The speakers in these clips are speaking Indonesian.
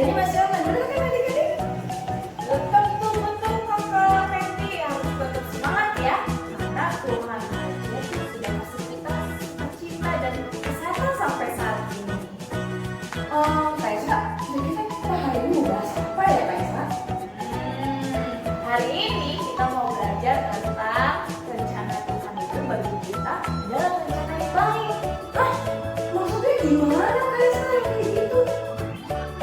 Jadi masih aman, bener kan adik-adik? Betul Kakak Fendi, harus tetap semangat ya. Karena Tuhan aja sudah kasih kita sukacita dan kesehatan sampai saat ini. Kak Esa, kira-kira kita hari ini mau bahas apa ya Kak Esa? Hari ini kita mau belajar tentang rencana Tuhan itu bagi kita adalah rencana yang baik. Maksudnya gimana Kak Esa yang kayak gitu?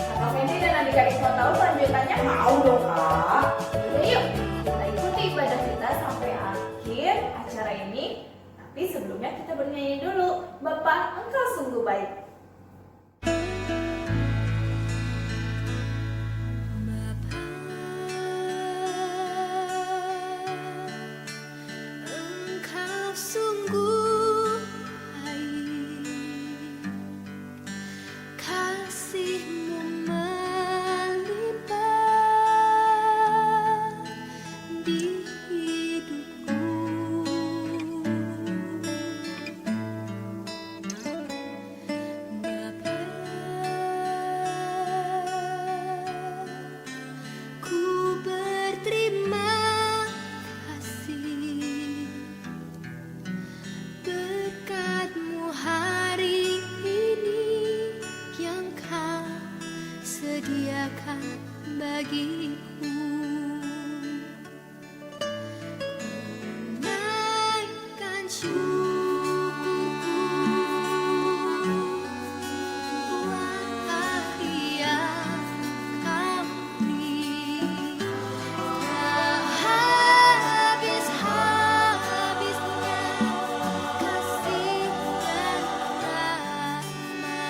Kakak Fendi dan adik-adik mau tahu lanjutannya? Mau dong Kak. Yaudah yuk, kita ikuti ibadah kita sampai akhir acara ini. Tapi sebelumnya kita bernyanyi dulu. Bapak, Engkau sungguh baik. Engkau sungguh baik, kasih-Mu melimpah di hidupku. Bapa, ku berterima kasih berkat-Mu hari ini yang Kau sediakan bagiku. Naikkan syukurku buat hari yang Kau beri. Tak habis-habisnya kasih dan rahmat-Mu,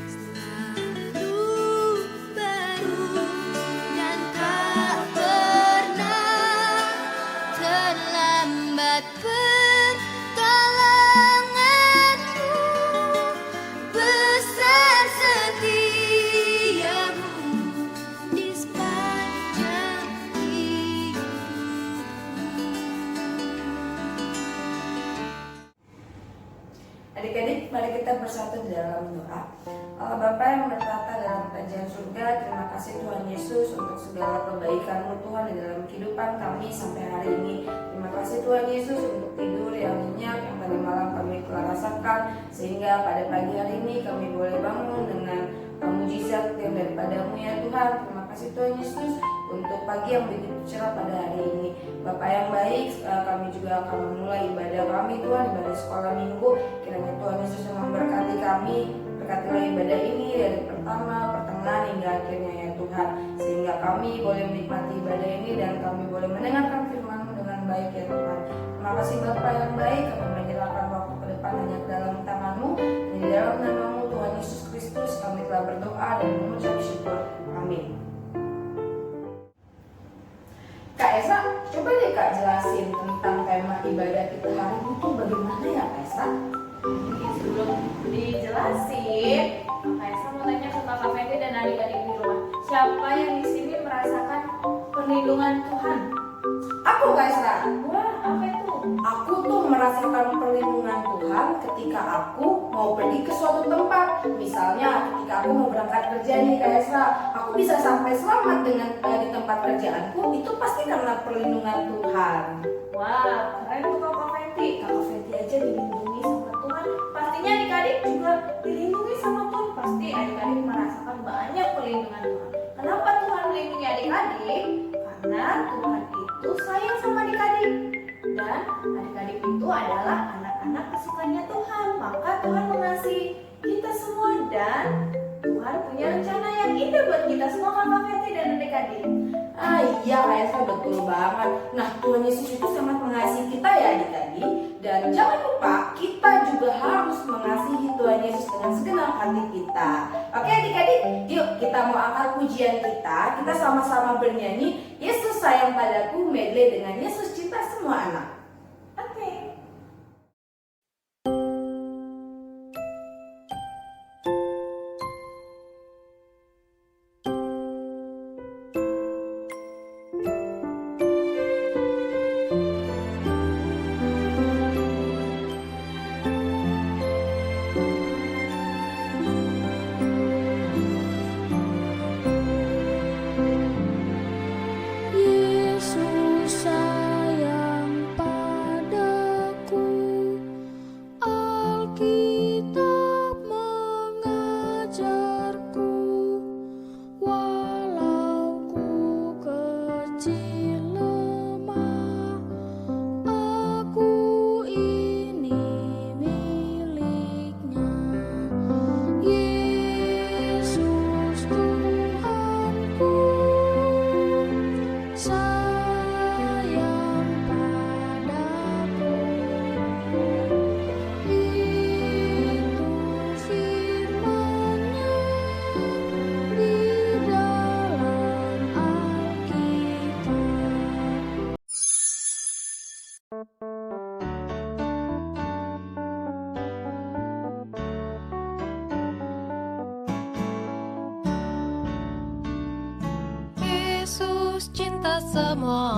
selalu baru dan tak pernah terlambat pertolongan-Mu, besar setiamu di sepanjang hidupku. Adik-adik, mari kita bersatu di dalam doa. Bapa yang bertata dalam kerajaan surga, terima kasih Tuhan Yesus untuk segala kebaikan-Mu Tuhan di dalam kehidupan kami sampai hari ini. Terima kasih Tuhan Yesus untuk tidur yang nyenyak yang tadi malam kami telah rasakan, sehingga pada pagi hari ini kami boleh bangun dengan mujizat yang daripada-Mu ya Tuhan. Terima kasih Tuhan Yesus untuk pagi yang begitu cerah pada hari ini. Bapa yang baik, kami juga akan memulai ibadah kami Tuhan, ibadah sekolah minggu. Kiranya Tuhan Yesus yang memberkati kami, berkatilah ibadah ini dari pertama, pertengahan hingga akhirnya ya Tuhan, sehingga kami boleh menikmati ibadah ini dan kami boleh mendengarkan firman-Mu dengan baik ya Tuhan. Terima kasih Bapa yang baik, kami menyerahkan waktu ke depan hanya ke dalam tangan-Mu. Di dalam nama-Mu Tuhan Yesus Kristus kami telah berdoa dan mengucap syukur. Amin. Kak Esa, coba deh Kak jelasin tentang tema ibadah kita hari ini tuh bagaimana ya Kak Esa? Sebelum dijelasin, Kak Esa mau tanya ke Kakak Fendi dan adik-adik di rumah. Siapa yang di sini merasakan perlindungan Tuhan? Aku Kak Esa. Wah, apa itu? Aku tuh merasakan perlindungan Tuhan ketika aku mau pergi ke suatu tempat. Misalnya ketika aku mau berangkat kerja nih Kak Esa, aku bisa sampai selamat dengan di tempat kerjaanku, itu pasti karena perlindungan Tuhan. Wah, keren tuh Kakak Fendi. Kakak Fendi aja dilindungi sama Tuhan. Pastinya adik-adik juga dilindungi sama Tuhan. Pasti adik-adik merasakan banyak perlindungan Tuhan. Kenapa Tuhan melindungi adik-adik? Karena Tuhan itu sayang sama adik-adik. Dan adik-adik itu adalah anak-anak kesukaannya Tuhan. Maka Tuhan mengasihi kita semua dan Tuhan punya rencana yang indah buat kita semua Kakak Fendi dan adik-adik. Iya Kak Esa, betul banget. Nah Tuhan Yesus itu sangat mengasihi kita ya adik-adik. Dan jangan lupa kita juga harus mengasihi Tuhan Yesus dengan segenap hati kita. Oke adik-adik, yuk kita mau angkat pujian kita. Kita sama-sama bernyanyi Yesus sayang padaku, medley dengan Yesus cinta semua anak. Oke. cinta semua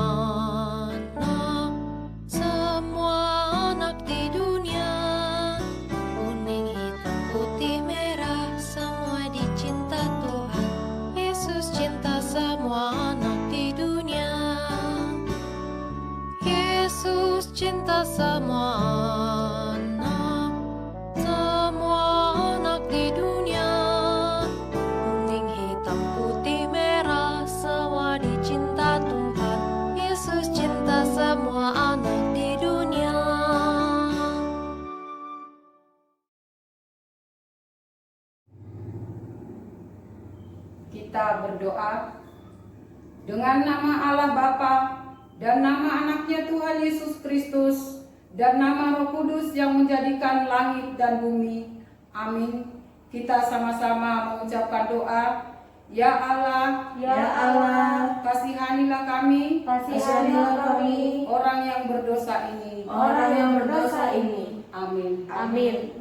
anak di dunia. Kuning, hitam, putih, merah, semua dicinta Tuhan. Yesus cinta semua anak di dunia. Yesus cinta semua anak di dunia. Kuning, hitam, putih, merah, semua dicinta Tuhan. Yesus cinta semua anak di dunia. Kita berdoa dengan nama Allah Bapa dan nama anaknya Tuhan Yesus Kristus dan nama Roh Kudus yang menjadikan langit dan bumi. Amin. Kita sama-sama mengucapkan doa. Ya Allah, kasihanilah kami, orang yang berdosa ini. Amin.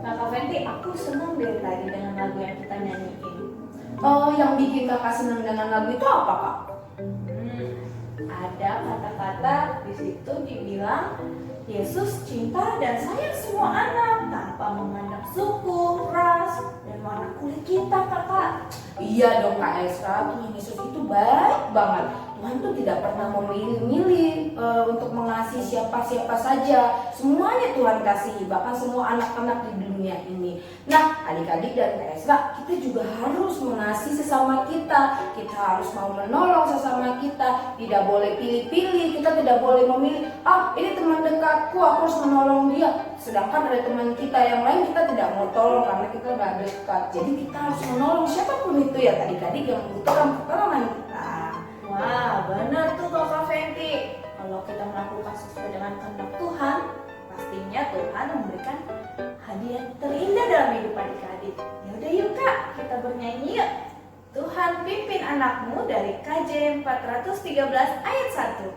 Kakak Fenty, aku senang deh tadi dengan lagu yang kita nyanyiin. Oh, yang bikin kakak senang dengan lagu itu apa, Kak? Ada kata-kata di situ dibilang Yesus cinta dan sayang semua anak tanpa memandang suku, ras, dan warna kulit kita, Kakak. Iya dong Kak Esra, Tuhan Yesus itu baik banget. Tuhan tuh tidak pernah memilih-milih untuk mengasihi siapa-siapa saja. Semuanya Tuhan kasihi, bahkan semua anak-anak di dunia ini. Nah, adik-adik dan Kak Esra, kita juga harus mengasihi sesama kita. Kita harus mau menolong sesama kita. Tidak boleh pilih-pilih, kita tidak boleh memilih, ini teman dekatku, aku harus menolong dia. Sedangkan ada teman kita yang lain kita tidak mau tolong karena kita nggak dekat. Jadi kita harus menolong siapapun itu ya adik-adik yang membutuhkan pertolongan kita. Wah, benar tuh Kakak Fenty. Kalau kita melakukan sesuai dengan kehendak Tuhan, pastinya Tuhan memberikan hadiah terindah dalam hidup adik-adik. Yaudah yuk Kak, kita bernyanyi yuk. Tuhan pimpin anakmu dari KJ 413 ayat 1.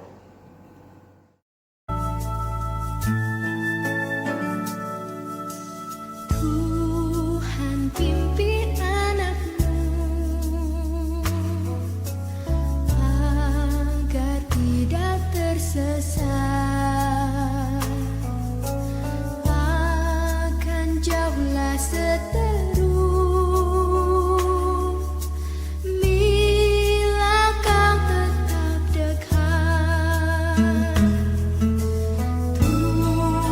Tuhan pimpin anakmu agar tidak tersesat, akan jauhlah seteru bila kau tetap dekat. Tuhan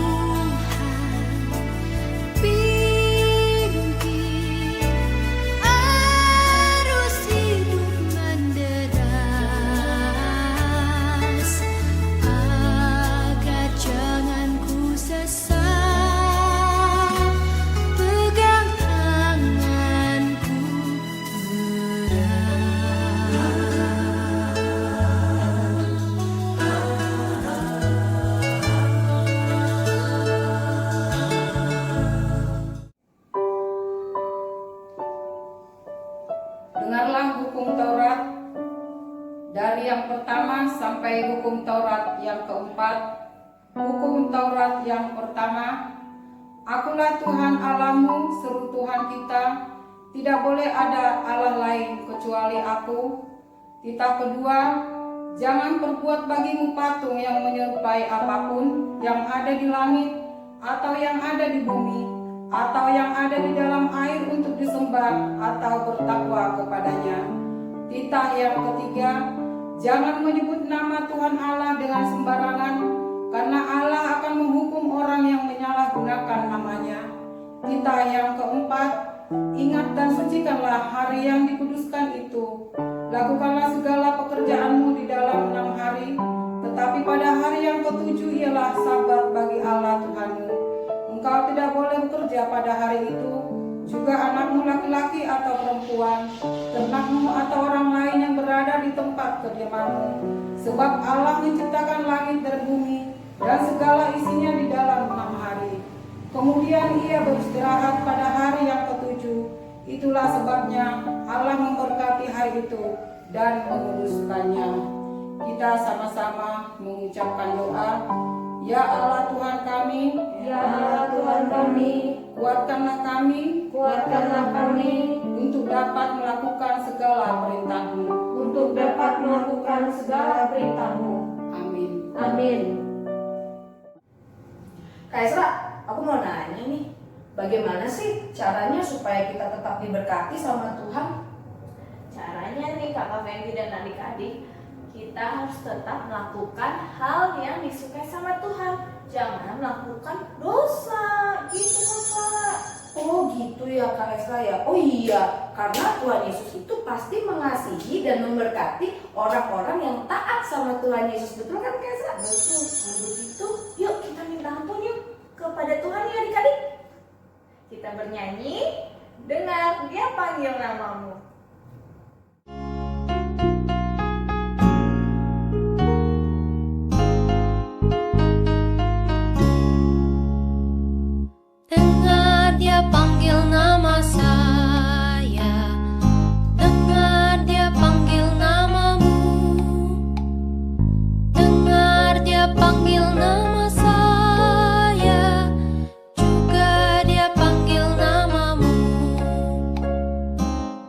pimpin arus hidup menderas, agar jangan ku sesat. Pegang tanganku Dengarlah hukum Taurat dari yang pertama sampai hukum Taurat yang keempat. Hukum Taurat yang pertama, Akulah Tuhan Allahmu, seru Tuhan kita, tidak boleh ada Allah lain kecuali Aku. Titah kedua, jangan perbuat bagimu patung yang menyerupai apapun yang ada di langit, atau yang ada di bumi, atau yang ada di dalam air untuk disembah atau bertakwa kepadanya. Titah yang ketiga, jangan menyebut nama Tuhan Allah dengan sembarangan, karena Allah akan menghukum orang yang menyalahgunakan namanya. Titah yang keempat, ingat dan sucikanlah hari yang dikuduskan itu. Lakukanlah segala pekerjaanmu di dalam 6 hari, tetapi pada hari yang ketujuh ialah Sabat bagi Allah Tuhanmu. Engkau tidak boleh bekerja pada hari itu, juga anakmu laki-laki atau perempuan, ternakmu atau orang lain yang berada di tempat kediamanmu. Sebab Allah menciptakan langit dan bumi dan segala isinya di dalam 6 hari. Kemudian ia beristirahat pada hari yang ketujuh. Itulah sebabnya Allah memberkati hari itu dan menguduskannya. Kita sama-sama mengucapkan doa. Ya Allah Tuhan kami, Ya Allah Tuhan kami, kuatkanlah kami untuk dapat melakukan segala perintah-Mu. Amin. Amin. Kak Esra, aku mau nanya nih, bagaimana sih caranya supaya kita tetap diberkati sama Tuhan? Caranya nih Kakak Fendi dan adik-adik, kita harus tetap melakukan hal yang disukai sama Tuhan. Jangan melakukan dosa, gitu Kakak. Oh gitu ya Kak Esra ya. Oh iya, karena Tuhan Yesus itu pasti mengasihi dan memberkati orang-orang yang taat sama Tuhan Yesus. Betul kan Kak Esra? Betul, kalau begitu yuk kita minta ampun yuk kepada Tuhan ya adik-adik. Kita bernyanyi, dengar Dia panggil namamu. Dengar Dia panggil nama saya, dengar Dia panggil namamu, dengar Dia panggil nama saya, juga Dia panggil namamu.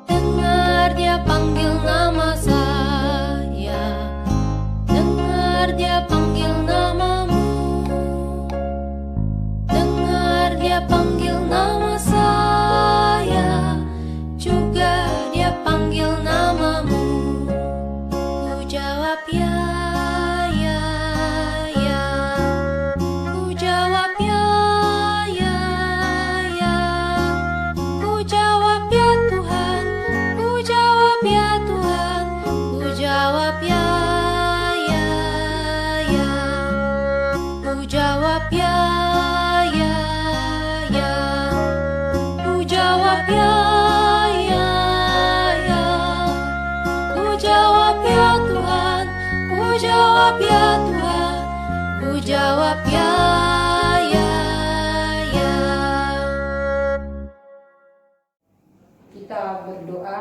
Dengar Dia panggil nama saya, dengar Dia panggil namamu. Dengar Dia panggil nama saya, juga Dia panggil namamu. Ku jawab ya, ya, ya. Ku jawab ya, ya, ya. Ku jawab ya Tuhan, ku jawab ya Tuhan, ku jawab ya, ya, ya. Ku jawab ya, ya, ya. Ku jawab ya, ya, ya. Ku jawab ya Tuhan, ku jawab ya Tuhan, ku jawab ya, ya, ya. Kita berdoa.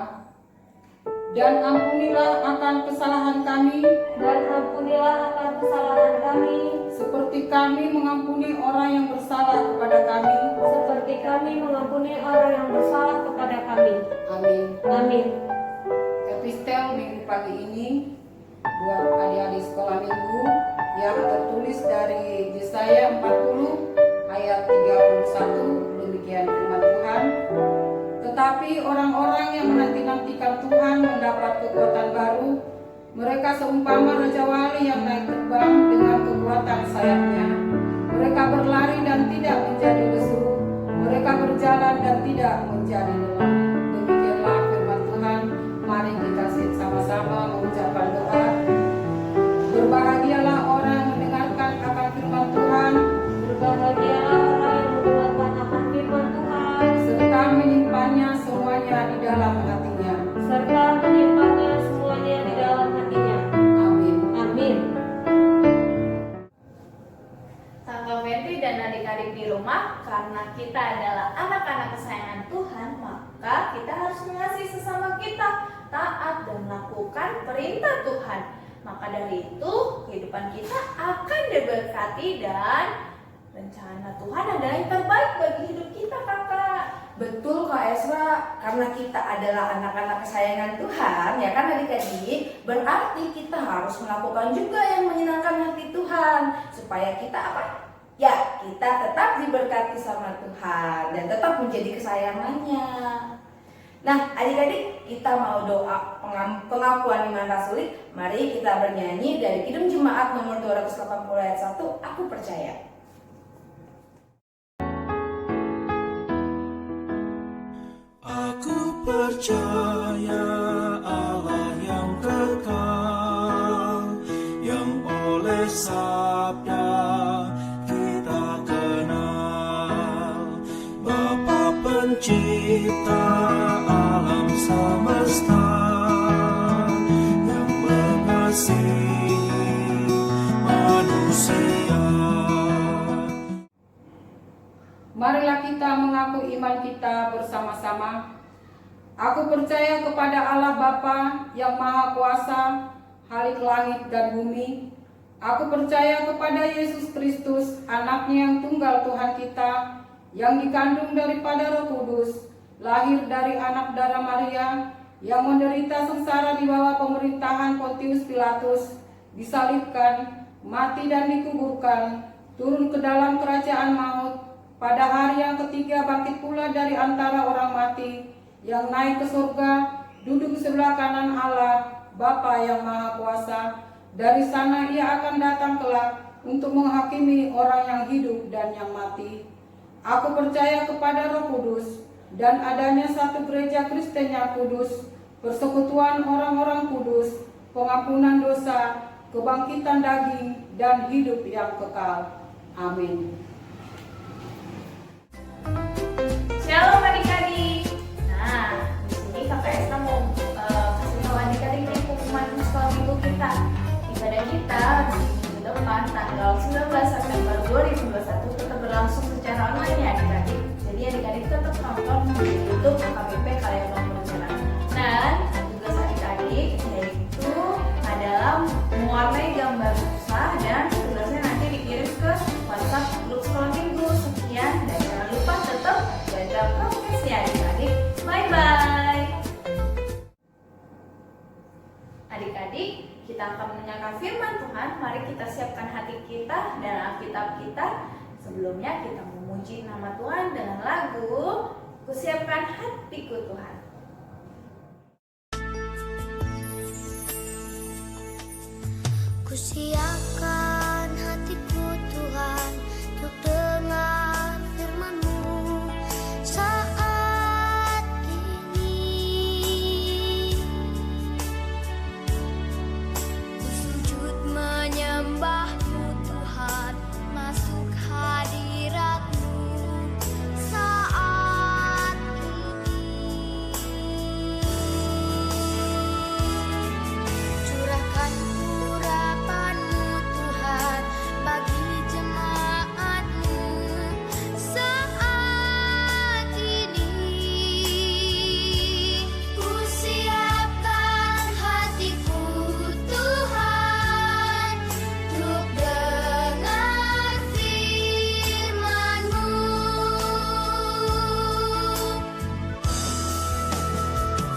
Dan ampunilah akan kesalahan kami, seperti kami mengampuni orang yang bersalah kepada kami. Amin. Amin. Epistel minggu pagi ini buat adik-adik sekolah minggu yang tertulis dari Yesaya 40 ayat 31. Demikian firman Tuhan. Tetapi orang-orang yang menanti-nantikan Tuhan mendapat kekuatan baru. Mereka seumpama Raja Wali yang naik terbang dengan kekuatan sayapnya. Mereka berlari dan tidak menjadi lesu. Mereka berjalan dan tidak menjadi lelah. Demikianlah firman Tuhan. Mari kita sama-sama mengucapkan doa. Berbahagialah orang yang mendengarkan akan firman Tuhan, serta menyimpannya semuanya di dalam hatinya. Amin. Amin. Kakak Fendi dan adik-adik di rumah, karena kita adalah anak-anak kesayangan Tuhan, maka kita harus mengasihi sesama kita, taat dan melakukan perintah Tuhan. Maka dari itu, kehidupan kita akan diberkati dan rencana Tuhan adalah yang terbaik bagi hidup kita, Kakak. Betul Kak Esra, karena kita adalah anak-anak kesayangan Tuhan, ya kan adik-adik, berarti kita harus melakukan juga yang menyenangkan hati Tuhan, supaya kita apa? Ya, kita tetap diberkati sama Tuhan dan tetap menjadi kesayangannya. Nah, adik-adik, kita mau doa pengakuan iman rasulik. Mari kita bernyanyi dari Kidung Jemaat nomor 280 ayat 1, Aku Percaya. Aku percaya Allah yang kekal, yang oleh sabda kita kenal, Bapa pencipta alam semesta, yang mengasihi manusia. Marilah kita mengaku iman kita bersama-sama. Aku percaya kepada Allah Bapa yang Maha Kuasa, Khalik langit dan bumi. Aku percaya kepada Yesus Kristus, anaknya yang tunggal Tuhan kita, yang dikandung daripada Roh Kudus, lahir dari anak darah Maria, yang menderita sengsara di bawah pemerintahan Pontius Pilatus, disalibkan, mati dan dikuburkan, turun ke dalam kerajaan maut, pada hari yang ketiga bangkit pula dari antara orang mati, yang naik ke surga, duduk sebelah kanan Allah, Bapa yang Maha Kuasa. Dari sana ia akan datang kelak untuk menghakimi orang yang hidup dan yang mati. Aku percaya kepada Roh Kudus dan adanya satu gereja Kristen yang kudus, persekutuan orang-orang kudus, pengampunan dosa, kebangkitan daging, dan hidup yang kekal. Amin. Shalom adik-adik. Nah, di sini Kakak Esta mau kasih tahu adik-adik nih pengumuman sekolah minggu kita. Ibadah kita di minggu depan tanggal 19 September 2021 tetap berlangsung secara online ya adik-adik. Jadi adik-adik tetap nonton di YouTube KBP Karya Bangun Berencana. Dan tugas adik-adik yaitu adalah mewarnai gambar susah dan tugasnya nanti dikirim ke WhatsApp grup sekolah minggu. Sekian dan jangan lupa tetap jaga prokes ya adik-adik. Bye bye. Adik-adik, kita akan mendengarkan firman Tuhan. Mari kita siapkan hati kita dan Alkitab kita. Sebelumnya kita memuji nama Tuhan dengan lagu Kusiapkan Hatiku Tuhan. Kusiapkan hatiku Tuhan untuk dengar firman-Mu saat ini. Ku sujud menyembah-Mu Tuhan, masuk hadirat-Mu saat ini. Curahkan urapan-Mu Tuhan bagi jemaat-Mu saat ini. Ku siapkan hatiku Tuhan untuk dengar firman-Mu.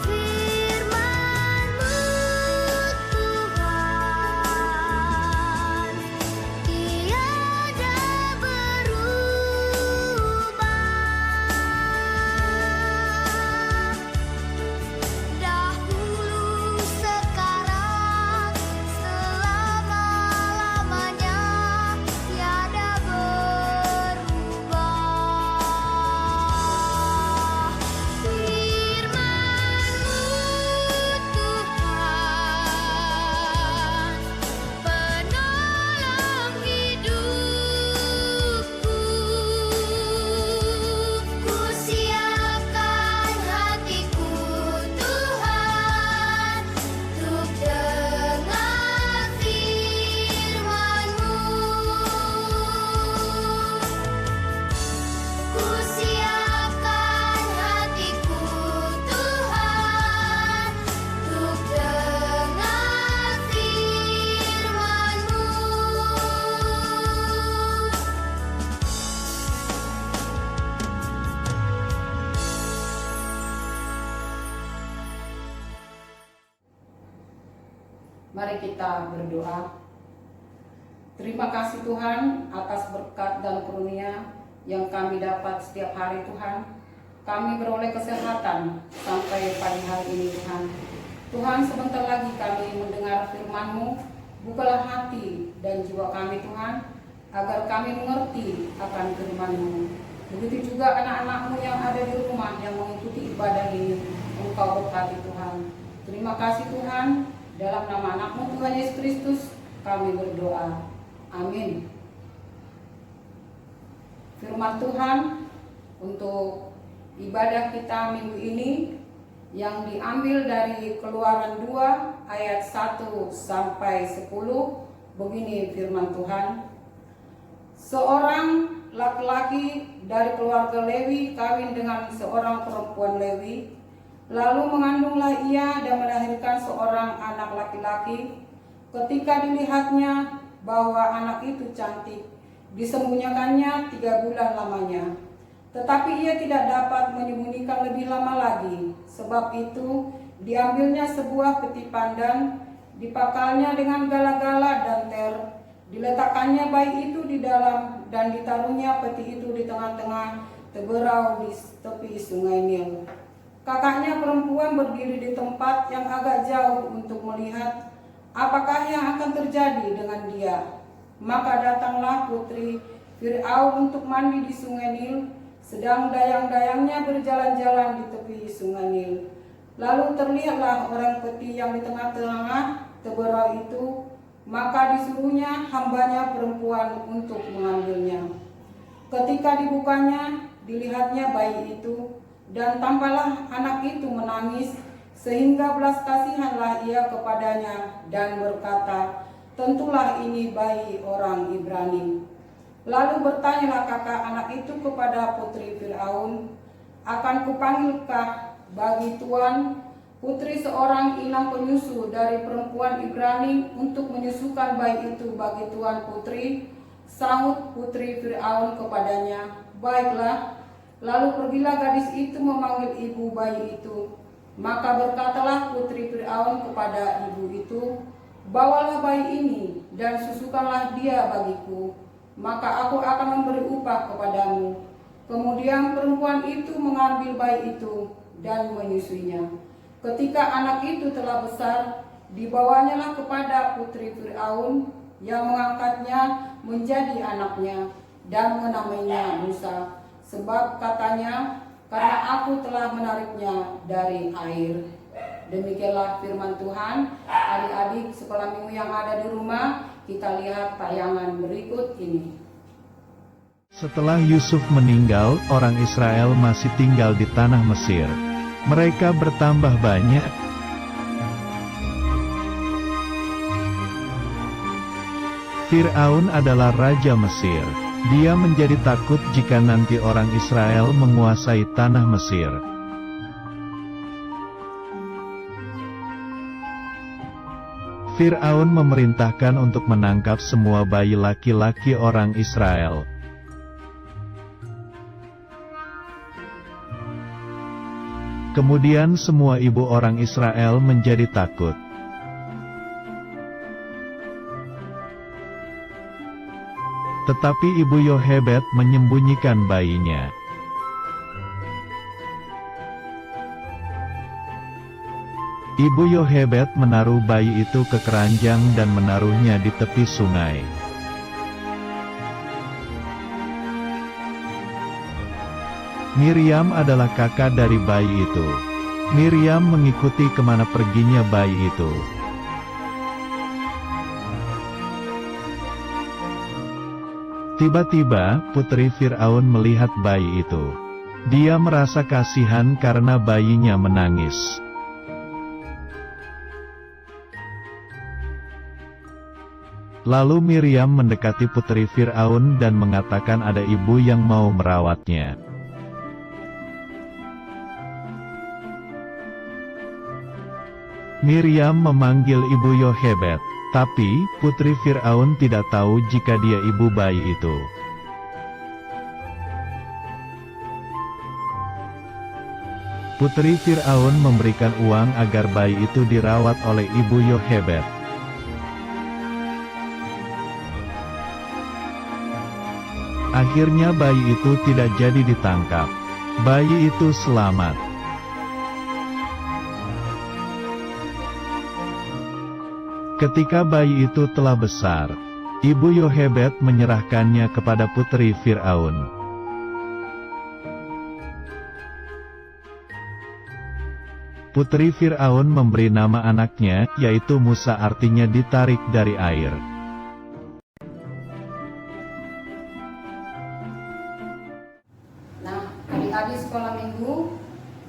Firman-Mu Tuhan tiada berubah, dahulu sekarang selama-lamanya tiada berubah. Firman-Mu Tuhan penolong hidupku. Ku siapkan hatiku Tuhan untuk dengar firman-Mu. Ku siapkan hatiku Tuhan untuk dengar firman-Mu. Mari kita berdoa. Terima kasih Tuhan atas berkat dan karunia yang kami dapat setiap hari Tuhan. Kami beroleh kesehatan sampai pagi hari ini Tuhan. Tuhan, sebentar lagi kami mendengar firman-Mu. Bukalah hati dan jiwa kami Tuhan, agar kami mengerti akan firman-Mu. Begitu juga anak-anak-Mu yang ada di rumah yang mengikuti ibadah ini. Engkau berkati Tuhan. Terima kasih Tuhan. Dalam nama anak-Mu Tuhan Yesus Kristus kami berdoa. Amin. Firman Tuhan untuk ibadah kita minggu ini yang diambil dari Keluaran 2 ayat 1 sampai 10. Begini firman Tuhan. Seorang laki-laki dari keluarga Lewi kawin dengan seorang perempuan Lewi. Lalu mengandunglah ia dan melahirkan seorang anak laki-laki. Ketika dilihatnya bahwa anak itu cantik, disembunyikannya 3 bulan lamanya. Tetapi ia tidak dapat menyembunyikan lebih lama lagi. Sebab itu diambilnya sebuah peti pandan, dipakalnya dengan gala-gala dan ter, diletakkannya bayi itu di dalam, dan ditaruhnya peti itu di tengah-tengah teberau di tepi sungai Nil. Kakaknya perempuan berdiri di tempat yang agak jauh untuk melihat apakah yang akan terjadi dengan dia. Maka datanglah putri Fir'aun untuk mandi di sungai Nil, sedang dayang-dayangnya berjalan-jalan di tepi sungai Nil. Lalu terlihatlah orang peti yang di tengah-tengah teberau itu, maka disuruhnya hambanya perempuan untuk mengambilnya. Ketika dibukanya, dilihatnya bayi itu, dan tampaklah anak itu menangis, sehingga belas kasihanlah ia kepadanya dan berkata, "Tentulah ini bayi orang Ibrani." Lalu bertanyalah kakak anak itu kepada putri Fir'aun, "Akan kupanggilkah bagi Tuan putri seorang inang penyusu dari perempuan Ibrani untuk menyusukan bayi itu bagi Tuan putri?" Sahut putri Fir'aun kepadanya, "Baiklah." Lalu pergilah gadis itu memanggil ibu bayi itu. Maka berkatalah putri Fir'aun kepada ibu itu, "Bawalah bayi ini dan susukanlah dia bagiku, maka aku akan memberi upah kepadamu." Kemudian perempuan itu mengambil bayi itu dan menyusuinya. Ketika anak itu telah besar, dibawanyalah kepada putri Fir'aun, yang mengangkatnya menjadi anaknya dan menamainya Musa. Sebab katanya, "Karena aku telah menariknya dari air." Demikianlah firman Tuhan. Adik-adik sekolah minggu yang ada di rumah, kita lihat tayangan berikut ini. Setelah Yusuf meninggal, orang Israel masih tinggal di tanah Mesir. Mereka bertambah banyak. Fir'aun adalah raja Mesir. Dia menjadi takut jika nanti orang Israel menguasai tanah Mesir. Fir'aun memerintahkan untuk menangkap semua bayi laki-laki orang Israel. Kemudian semua ibu orang Israel menjadi takut. Tetapi ibu Yohebed menyembunyikan bayinya. Ibu Yohebed menaruh bayi itu ke keranjang dan menaruhnya di tepi sungai. Miriam adalah kakak dari bayi itu. Miriam mengikuti kemana perginya bayi itu. Tiba-tiba, putri Fir'aun melihat bayi itu. Dia merasa kasihan karena bayinya menangis. Lalu Miriam mendekati putri Fir'aun dan mengatakan ada ibu yang mau merawatnya. Miriam memanggil ibu Yohebed. Tapi, putri Fir'aun tidak tahu jika dia ibu bayi itu. Putri Fir'aun memberikan uang agar bayi itu dirawat oleh ibu Yohebed. Akhirnya bayi itu tidak jadi ditangkap. Bayi itu selamat. Ketika bayi itu telah besar, ibu Yohebed menyerahkannya kepada putri Fir'aun. Putri Fir'aun memberi nama anaknya, yaitu Musa, artinya ditarik dari air. Nah, adik-adik sekolah minggu,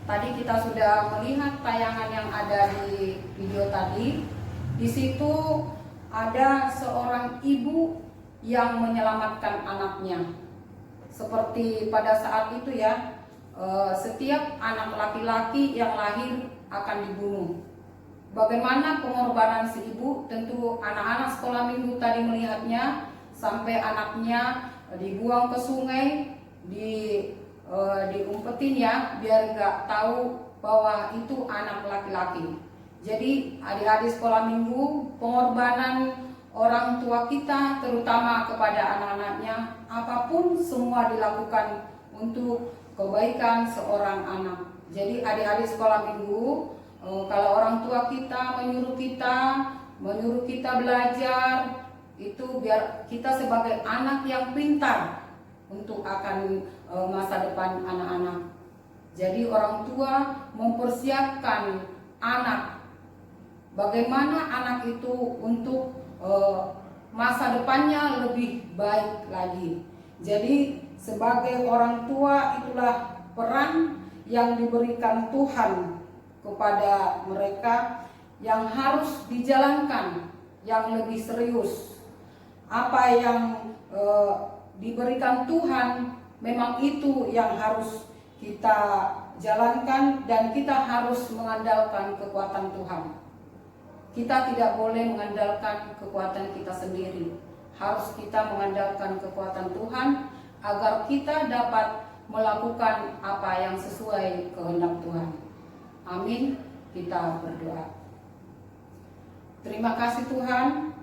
tadi kita sudah melihat tayangan yang ada di video tadi. Di situ ada seorang ibu yang menyelamatkan anaknya. Seperti pada saat itu ya, setiap anak laki-laki yang lahir akan dibunuh. Bagaimana pengorbanan si ibu? Tentu anak-anak sekolah minggu tadi melihatnya, sampai anaknya dibuang ke sungai, diumpetin ya, biar nggak tahu bahwa itu anak laki-laki. Jadi adik-adik sekolah minggu, pengorbanan orang tua kita terutama kepada anak-anaknya, apapun semua dilakukan untuk kebaikan seorang anak. Jadi adik-adik sekolah minggu, kalau orang tua kita menyuruh kita belajar, itu biar kita sebagai anak yang pintar untuk akan masa depan anak-anak. Jadi orang tua mempersiapkan anak, bagaimana anak itu untuk masa depannya lebih baik lagi. Jadi sebagai orang tua itulah peran yang diberikan Tuhan kepada mereka yang harus dijalankan yang lebih serius. Apa yang diberikan Tuhan memang itu yang harus kita jalankan, dan kita harus mengandalkan kekuatan Tuhan. Kita tidak boleh mengandalkan kekuatan kita sendiri. Harus kita mengandalkan kekuatan Tuhan agar kita dapat melakukan apa yang sesuai kehendak Tuhan. Amin. Kita berdoa. Terima kasih Tuhan,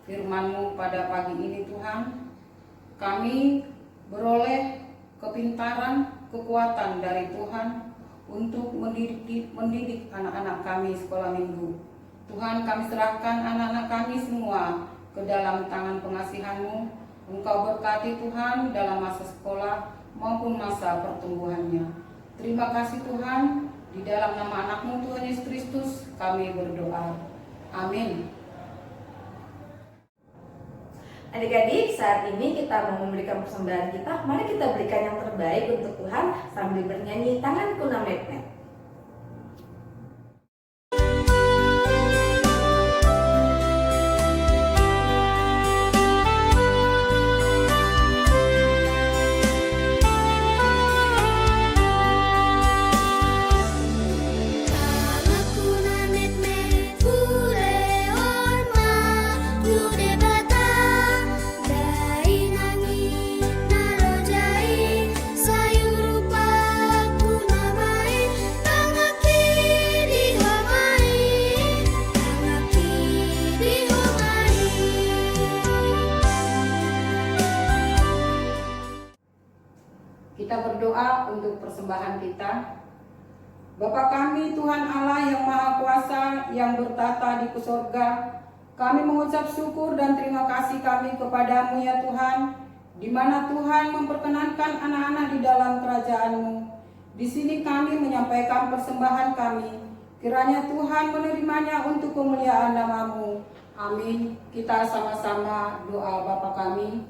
firman-Mu pada pagi ini Tuhan. Kami beroleh kepintaran, kekuatan dari Tuhan untuk mendidik anak-anak kami sekolah minggu. Tuhan, kami serahkan anak-anak kami semua ke dalam tangan pengasihan-Mu. Engkau berkati Tuhan dalam masa sekolah maupun masa pertumbuhannya. Terima kasih Tuhan, di dalam nama anak-Mu Tuhan Yesus Kristus kami berdoa. Amin. Adik-adik, saat ini kita mau memberikan persembahan kita. Mari kita berikan yang terbaik untuk Tuhan sambil bernyanyi Tanganku Nametnet. Kita berdoa untuk persembahan kita. Bapa kami Tuhan Allah yang Maha Kuasa yang bertata di surga, kami mengucap syukur dan terima kasih kami kepadamu ya Tuhan, di mana Tuhan memperkenankan anak-anak di dalam kerajaan-Mu. Di sini kami menyampaikan persembahan kami, kiranya Tuhan menerimanya untuk kemuliaan nama-Mu. Amin. Kita sama-sama doa Bapa kami.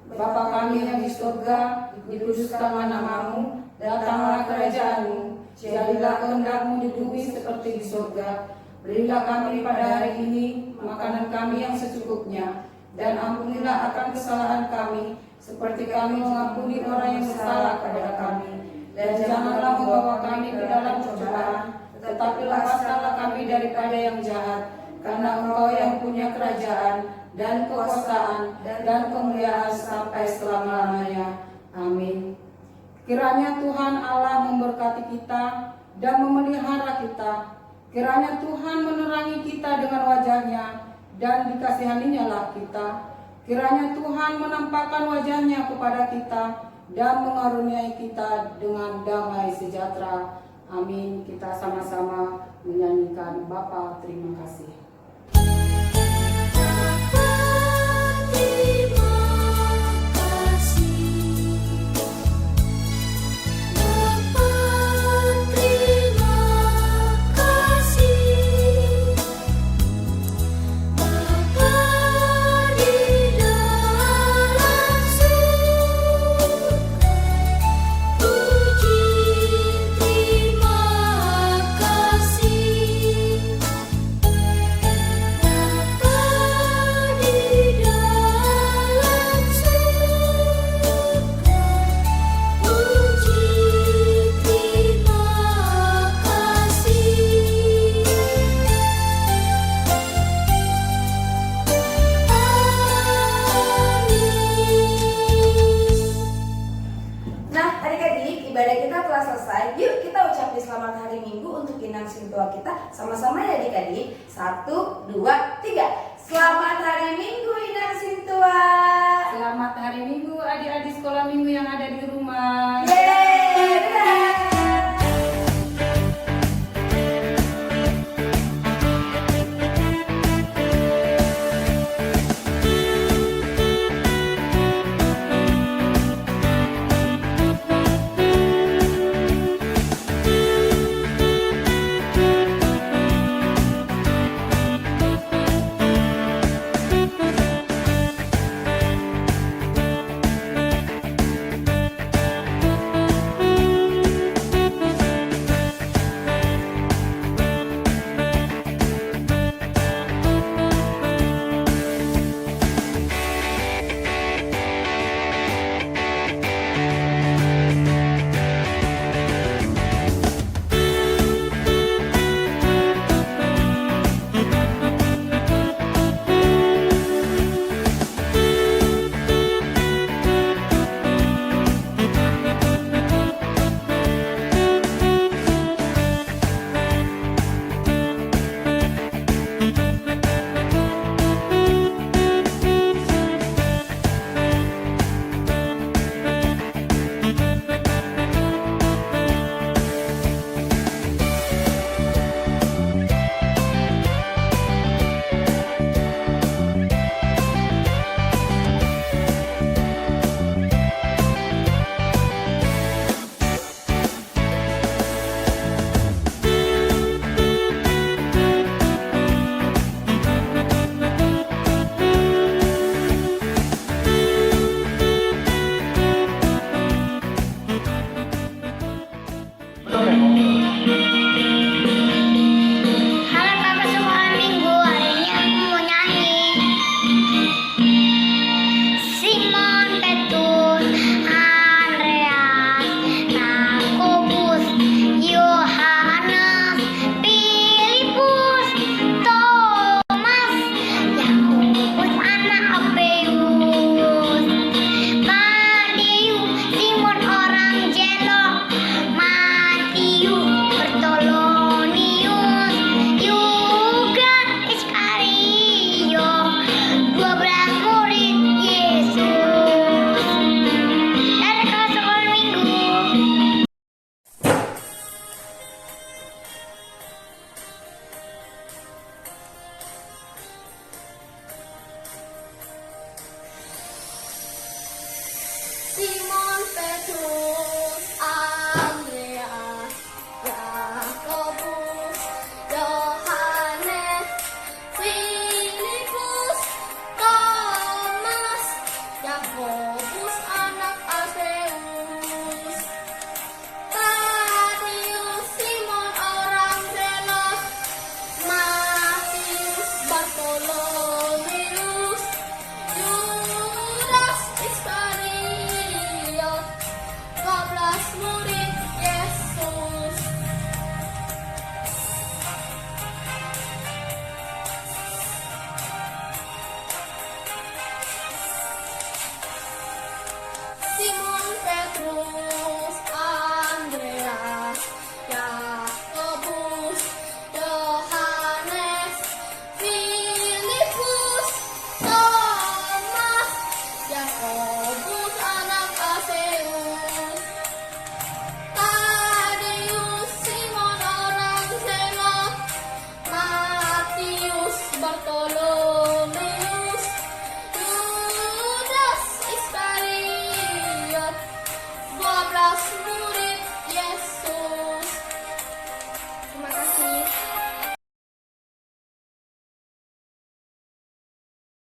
Bapa kami yang di surga, dikuduskanlah nama-Mu, datanglah kerajaan-Mu, jadilah kehendak-Mu di bumi seperti di surga. Berilah kami pada hari ini makanan kami yang secukupnya, dan ampunilah akan kesalahan kami, seperti kami mengampuni orang yang bersalah kepada kami. Dan janganlah membawa kami ke dalam cobaan, tetapi lepaskanlah kami daripada yang jahat, karena Engkau yang punya kerajaan dan kekuasaan dan kemuliaan sampai selama-lamanya. Amin. Kiranya Tuhan Allah memberkati kita dan memelihara kita. Kiranya Tuhan menerangi kita dengan wajah-Nya dan dikasihaninya lah kita. Kiranya Tuhan menampakkan wajah-Nya kepada kita dan mengaruniai kita dengan damai sejahtera. Amin. Kita sama-sama menyanyikan Bapa terima kasih. Bapa di dalam selamat hari Minggu untuk Inang Sintua kita. Sama-sama ya adik-adik. 1, 2, 3. Selamat hari Minggu Inang Sintua. Selamat hari Minggu adik-adik sekolah minggu yang ada di rumah. Yeay.